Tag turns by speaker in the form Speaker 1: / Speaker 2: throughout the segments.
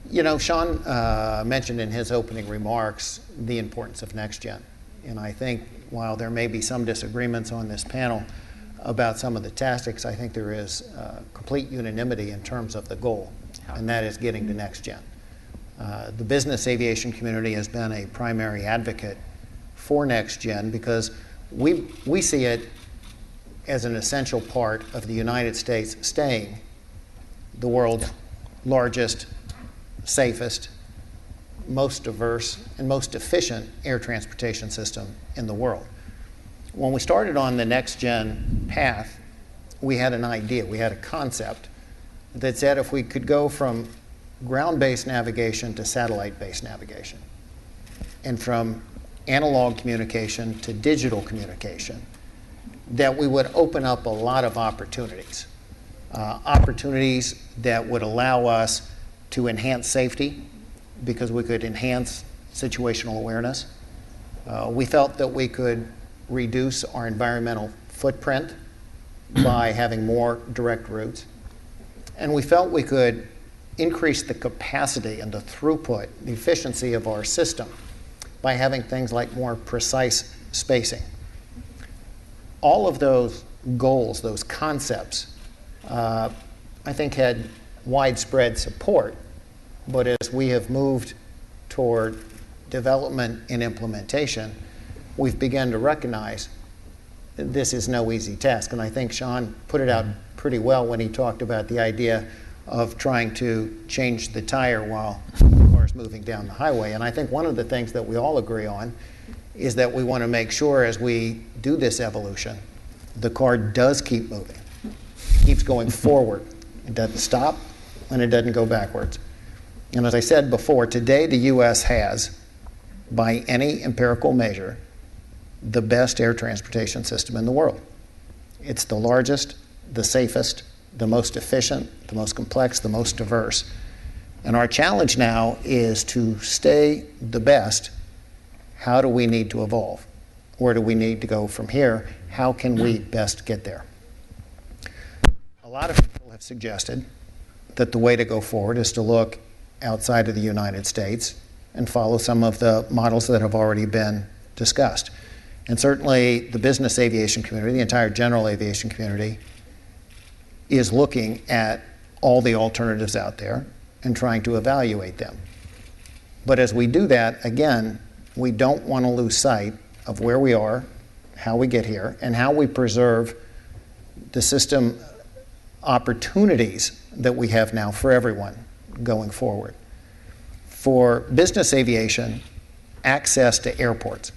Speaker 1: You know, Sean mentioned in his opening remarks the importance of NextGen. And I think while there may be some disagreements on this panel about some of the tactics, I think there is complete unanimity in terms of the goal, and that is getting to NextGen. The business aviation community has been a primary advocate for NextGen because we see it as an essential part of the United States staying the world's largest, safest, most diverse, and most efficient air transportation system in the world. When we started on the NextGen path, we had an idea, we had a concept that said if we could go from ground-based navigation to satellite-based navigation, and from analog communication to digital communication, that we would open up a lot of opportunities. Opportunities that would allow us to enhance safety because we could enhance situational awareness. We felt that we could reduce our environmental footprint by having more direct routes. And we felt we could increase the capacity and the throughput, the efficiency of our system by having things like more precise spacing. All of those goals, those concepts, I think had widespread support, but as we have moved toward development and implementation, we've begun to recognize that this is no easy task. And I think Sean put it out pretty well when he talked about the idea of trying to change the tire while the car is moving down the highway. And I think one of the things that we all agree on is that we want to make sure as we do this evolution, the car does keep moving, keeps going forward. It doesn't stop and it doesn't go backwards. And as I said before, today the U.S. has, by any empirical measure, the best air transportation system in the world. It's the largest, the safest, the most efficient, the most complex, the most diverse. And our challenge now is to stay the best. How do we need to evolve? Where do we need to go from here? How can we best get there? A lot of people have suggested that the way to go forward is to look outside of the United States and follow some of the models that have already been discussed. And certainly the business aviation community, the entire general aviation community, is looking at all the alternatives out there and trying to evaluate them. But as we do that, again, we don't want to lose sight of where we are, how we get here, and how we preserve the system opportunities that we have now for everyone going forward. For business aviation, access to airports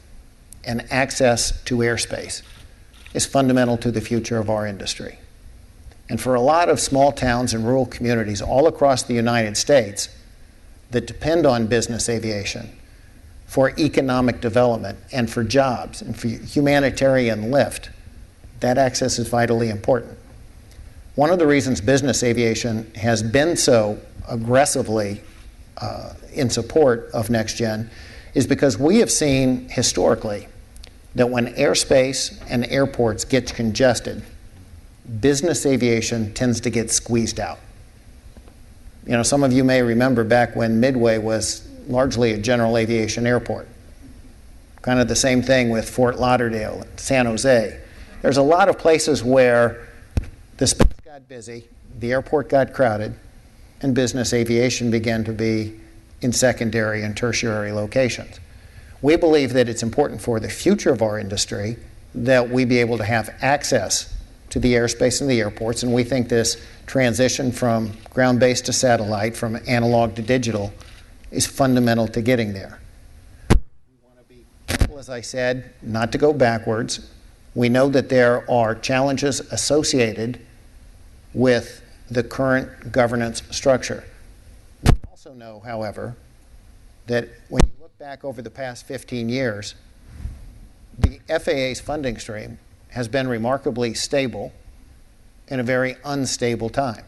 Speaker 1: and access to airspace is fundamental to the future of our industry. And for a lot of small towns and rural communities all across the United States that depend on business aviation for economic development and for jobs and for humanitarian lift, that access is vitally important. One of the reasons business aviation has been so aggressively in support of NextGen is because we have seen historically that when airspace and airports get congested, business aviation tends to get squeezed out. You know, some of you may remember back when Midway was largely a general aviation airport. Kind of the same thing with Fort Lauderdale and San Jose. There's a lot of places where the space got busy, the airport got crowded, and business aviation began to be in secondary and tertiary locations. We believe that it's important for the future of our industry that we be able to have access to the airspace and the airports, and we think this transition from ground-based to satellite, from analog to digital, is fundamental to getting there. We want to be careful, as I said, not to go backwards. We know that there are challenges associated with the current governance structure. We also know, however, that when you look back over the past 15 years, the FAA's funding stream has been remarkably stable in a very unstable time.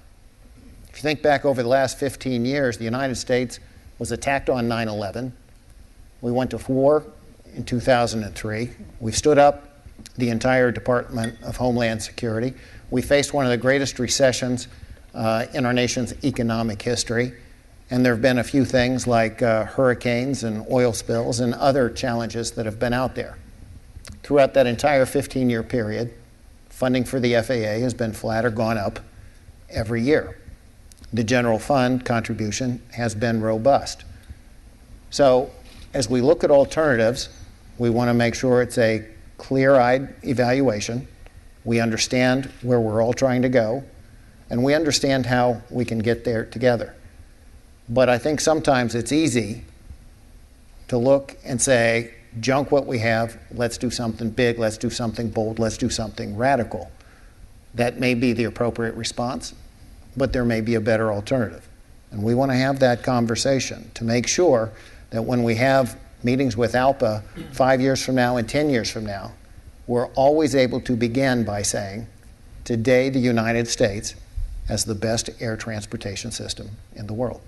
Speaker 1: If you think back over the last 15 years, the United States was attacked on 9/11. We went to war in 2003. We stood up the entire Department of Homeland Security. We faced one of the greatest recessions in our nation's economic history. And there have been a few things like hurricanes and oil spills and other challenges that have been out there. Throughout that entire 15-year period, funding for the FAA has been flat or gone up every year. The general fund contribution has been robust. So as we look at alternatives, we want to make sure it's a clear-eyed evaluation. We understand where we're all trying to go, and we understand how we can get there together. But I think sometimes it's easy to look and say, junk what we have, let's do something big, let's do something bold, let's do something radical. That may be the appropriate response, but there may be a better alternative. And we want to have that conversation to make sure that when we have meetings with ALPA 5 years from now and 10 years from now, we're always able to begin by saying, today the United States has the best air transportation system in the world.